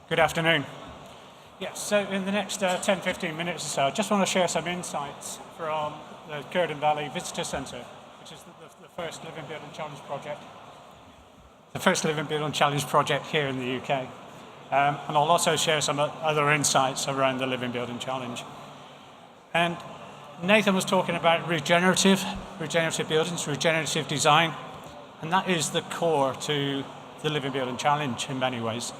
Good afternoon. Yes, so in the next 10-15 minutes or so, I just want to share some insights from the Cuerden Valley Visitor Centre, which is the first Live and Build and Challenge project. The first Live and Build and Challenge project here in the UK. And I'll also share some other insights around the Live and Build and Challenge. And Nathan was talking about regenerative buildings, regenerative design, and that is the core to the Live and Build and Challenge in many ways.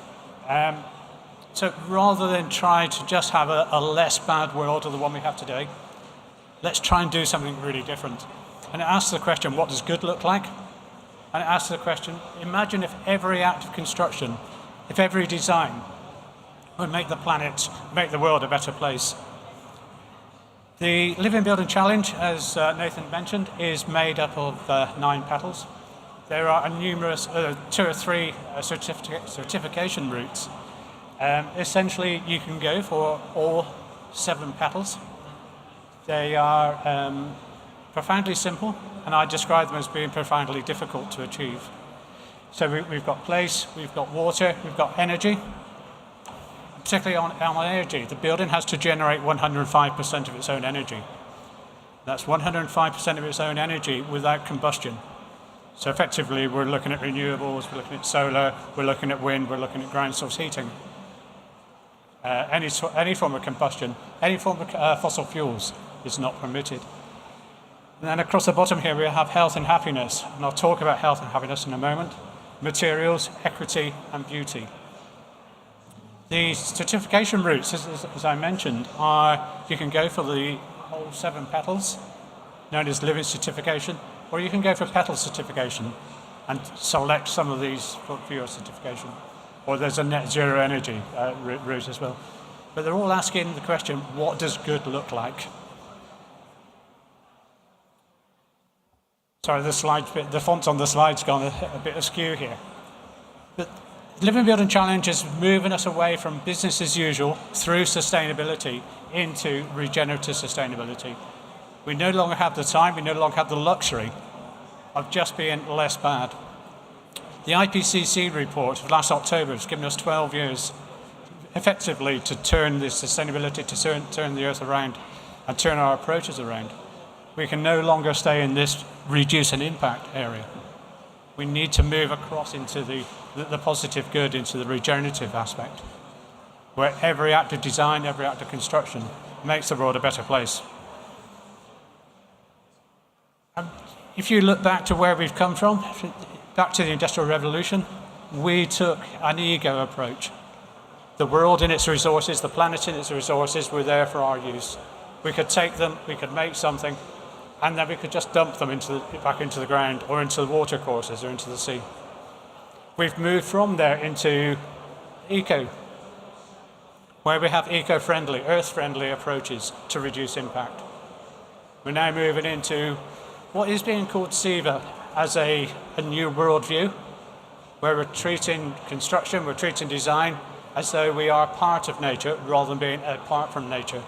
So rather than try to just have a less bad world of the one we have today, let's try and do something really different. And it asks the question, what does good look like? And it asks the question, imagine if every act of construction, if every design would make the planet, make the world a better place. The Live and Build and Challenge, as Nathan mentioned, is made up of 9 petals. There are numerous, 2 or 3 certification routes. Essentially, you can go for all 7 petals. They are profoundly simple, and I describe them as being profoundly difficult to achieve. So we've got place, we've got water, we've got energy. Particularly on energy, the building has to generate 105% of its own energy. That's 105% of its own energy without combustion. So effectively, we're looking at renewables, we're looking at solar, we're looking at wind, we're looking at ground source heating. Any form of combustion, any form of fossil fuels is not permitted. And then across the bottom here we have health and happiness, and I'll talk about health and happiness in a moment. Materials, equity, and beauty. The certification routes, as I mentioned, are you can go for the whole 7 petals, known as living certification, or you can go for petal certification and select some of these for your certification. Or there's a net zero energy route as well. But they're all asking the question, what does good look like? Sorry, the font on the slide's gone a bit askew here. But Live and Build and Challenge is moving us away from business as usual through sustainability into regenerative sustainability. We no longer have the time, we no longer have the luxury of just being less bad. The IPCC report of last October has given us 12 years effectively to turn this sustainability, to turn the earth around and turn our approaches around. We can no longer stay in this reduce and impact area. We need to move across into the positive good, into the regenerative aspect, where every act of design, every act of construction makes the world a better place. If you look back to where we've come from, back to the Industrial Revolution, we took an ego approach. The world and its resources, the planet and its resources were there for our use. We could take them, we could make something, and then we could just dump them back into the ground or into the water courses or into the sea. We've moved from there into eco, where we have eco-friendly, earth-friendly approaches to reduce impact. We're now moving into what is being called SIVA as a new worldview, where we're treating construction, we're treating design as though we are part of nature rather than being apart from nature.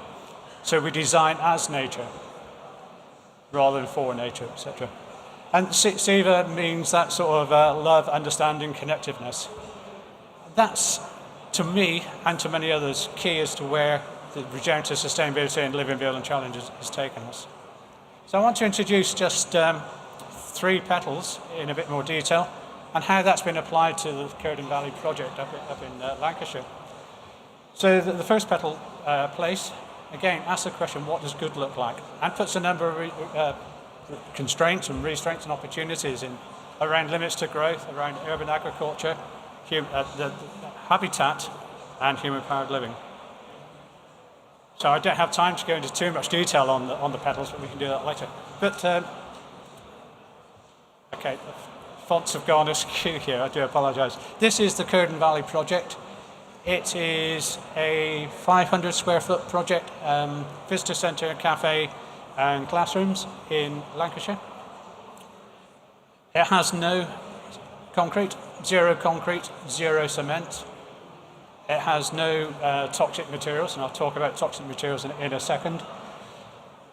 So we design as nature rather than for nature, etc. And SIVA means that sort of love, understanding, connectiveness. That's, to me and to many others, key as to where the regenerative sustainability and Live and Build and Challenge has taken us. So I want to introduce just 3 petals in a bit more detail and how that's been applied to the Cuerden Valley project up in Lancashire. So the first petal place, again, asks the question, what does good look like? And puts a number of constraints and restraints and opportunities in around limits to growth, around urban agriculture, the habitat, and human-powered living. So I don't have time to go into too much detail on the petals, but we can do that later. But okay, the fonts have gone askew here. I do apologise. This is the Cuerden Valley project. It is a 500 square foot project, visitor centre, cafe, and classrooms in Lancashire. It has no concrete, zero cement. It has no toxic materials, and I'll talk about toxic materials in a second.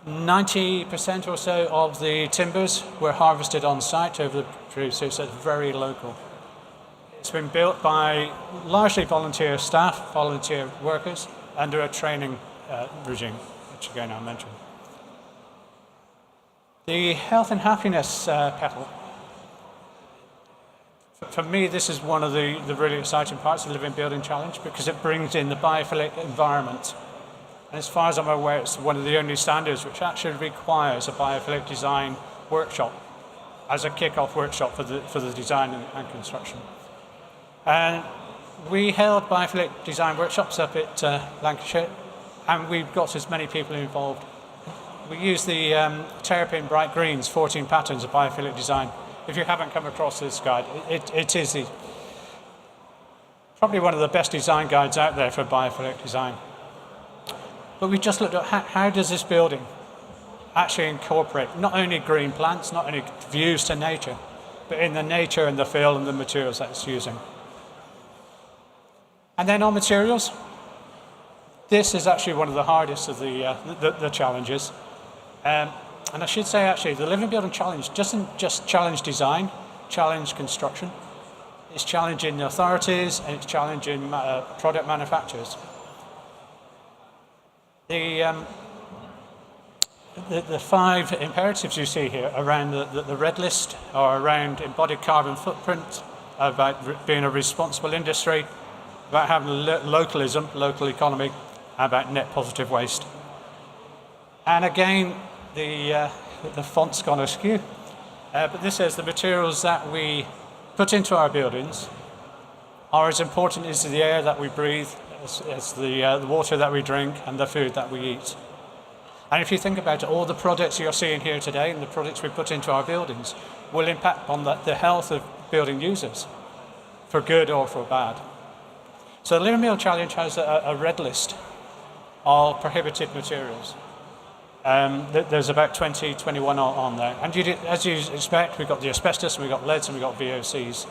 90% or so of the timbers were harvested on site over the period, so it's very local. It's been built by largely volunteer staff, volunteer workers, under a training regime, which again I'll mention. The health and happiness petal. For me, this is one of the really exciting parts of the Living Building Challenge because it brings in the biophilic environment. And as far as I'm aware, it's one of the only standards which actually requires a biophilic design workshop as a kick-off workshop for the design and construction. And we held biophilic design workshops up at Lancashire, and we've got as many people involved. We use the Terrapin Bright Greens 14 patterns of biophilic design. If you haven't come across this guide, it is probably one of the best design guides out there for biophilic design. But we just looked at how does this building actually incorporate not only green plants, not only views to nature, but in the nature and the feel and the materials that it's using. And then on materials, this is actually one of the hardest of the challenges. And I should say, actually, the Living Building Challenge doesn't just challenge design, challenge construction. It's challenging authorities and it's challenging product manufacturers. The 5 imperatives you see here around the red list are around embodied carbon footprint, about being a responsible industry, about having localism, local economy, and about net positive waste. And again, the font's gone askew, but this says the materials that we put into our buildings are as important as the air that we breathe, as the water that we drink, and the food that we eat. And if you think about it, all the products you're seeing here today and the products we put into our buildings will impact on the health of building users, for good or for bad. So the Living Building Challenge has a red list of prohibited materials. There's about 21 on there. And as you expect, we've got the asbestos, we've got leads, and we've got VOCs.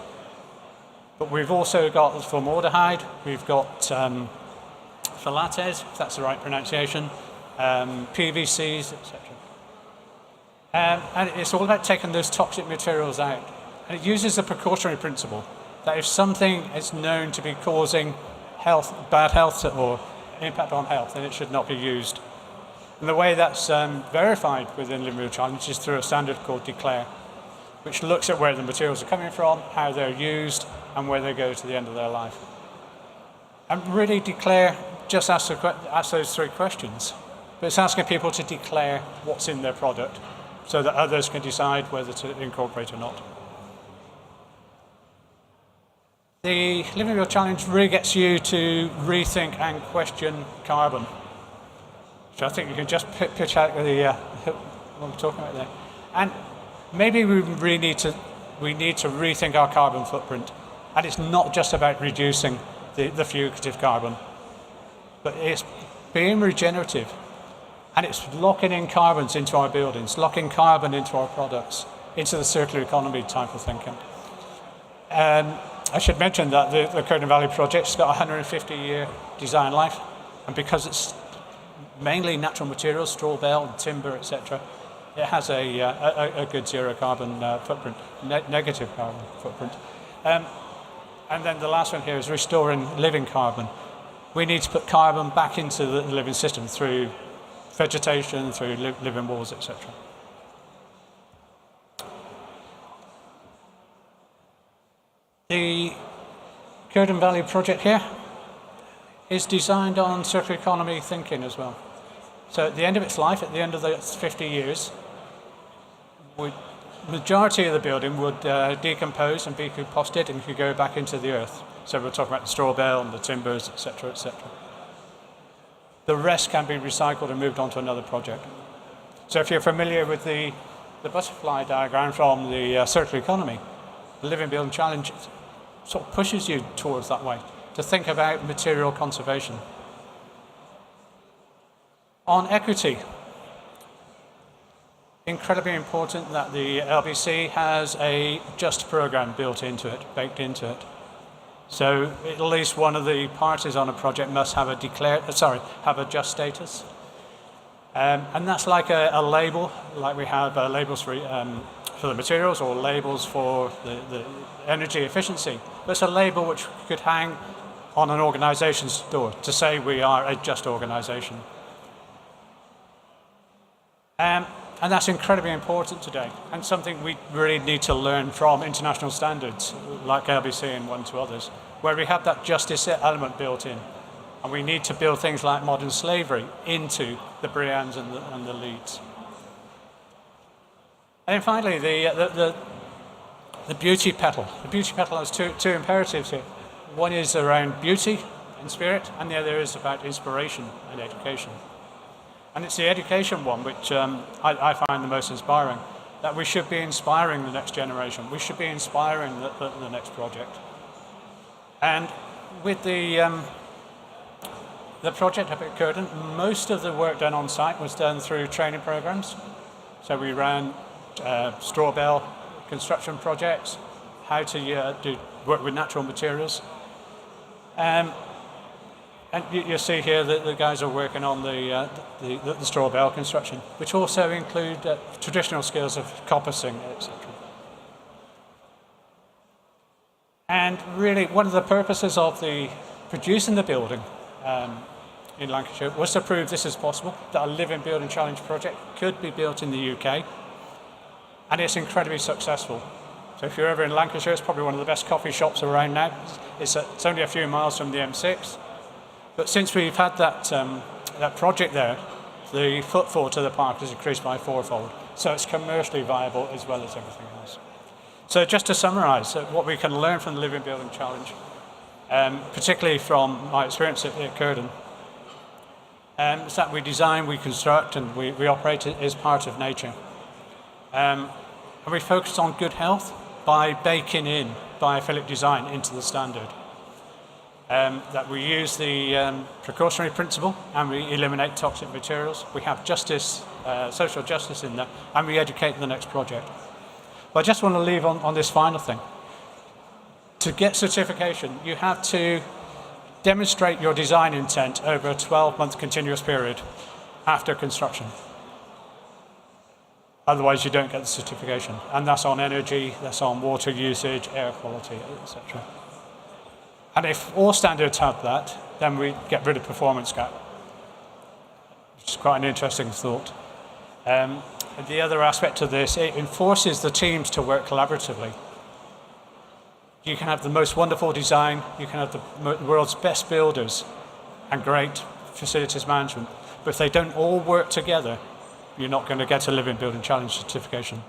But we've also got formaldehyde, we've got phthalates, if that's the right pronunciation, PVCs, etc. And it's all about taking those toxic materials out. And it uses a precautionary principle that if something is known to be causing bad health or impact on health, then it should not be used. And the way that's verified within Living Building Challenge is through a standard called Declare, which looks at where the materials are coming from, how they're used, and where they go to the end of their life. And really Declare just asks those 3 questions, but it's asking people to declare what's in their product so that others can decide whether to incorporate or not. The Living Building Challenge really gets you to rethink and question carbon. So I think you can just pitch out what I'm talking about there. And maybe we need to rethink our carbon footprint. And it's not just about reducing the fugitive carbon, but it's being regenerative. And it's locking in carbons into our buildings, locking carbon into our products, into the circular economy type of thinking. I should mention that the Cuerden Valley project's got a 150-year design life, and because it's mainly natural materials, straw bale, timber, etc., it has a good zero carbon footprint, negative carbon footprint. And then the last one here is restoring living carbon. We need to put carbon back into the living system through vegetation, through living walls, etc. The Cuerden Valley project here is designed on circular economy thinking as well. So at the end of its life, at the end of the 50 years, the majority of the building would decompose and be composted and could go back into the earth. So we're talking about the straw bale and the timbers, etc., etc. The rest can be recycled and moved on to another project. So if you're familiar with the butterfly diagram from the circular economy, the Living Building Challenge sort of pushes you towards that way, to think about material conservation. On equity, incredibly important that the LBC has a just program built into it, baked into it. So at least one of the parties on a project must have have a just status. And that's like a label, like we have labels for for the materials or labels for the energy efficiency. But it's a label which could hang on an organization's door to say we are a just organization. And that's incredibly important today, and something we really need to learn from international standards like LBC and one to others, where we have that justice element built in. And we need to build things like modern slavery into the BRIANs and the LEEDs. And then finally, the beauty petal. The beauty petal has two imperatives here. One is around beauty and spirit, and the other is about inspiration and education. And it's the education one which I find the most inspiring, that we should be inspiring the next generation. We should be inspiring the next project. And with the project up at Cuerden, most of the work done on site was done through training programs. So we ran straw bale construction projects, how to work with natural materials. And you see here that the guys are working on the straw bale construction, which also include traditional skills of coppicing, etc. And really, one of the purposes of producing the building in Lancashire was to prove this is possible, that a living building challenge project could be built in the UK, and it's incredibly successful. So if you're ever in Lancashire, it's probably one of the best coffee shops around now. It's only a few miles from the M6, but since we've had that project there, the footfall to the park has increased by fourfold. So it's commercially viable as well as everything else. So just to summarise, what we can learn from the Living Building Challenge, particularly from my experience at Cuerden, is that we design, we construct, and we operate as part of nature. And we focus on good health by baking in biophilic design into the standard. That we use the precautionary principle and we eliminate toxic materials. We have justice, social justice in there, and we educate the next project. But I just want to leave on this final thing. To get certification, you have to demonstrate your design intent over a 12-month continuous period after construction. Otherwise, you don't get the certification. And that's on energy, that's on water usage, air quality, etc. And if all standards have that, then we get rid of performance gap, which is quite an interesting thought. The other aspect of this, it enforces the teams to work collaboratively. You can have the most wonderful design, you can have the world's best builders and great facilities management, but if they don't all work together, you're not going to get a Living Building Challenge certification.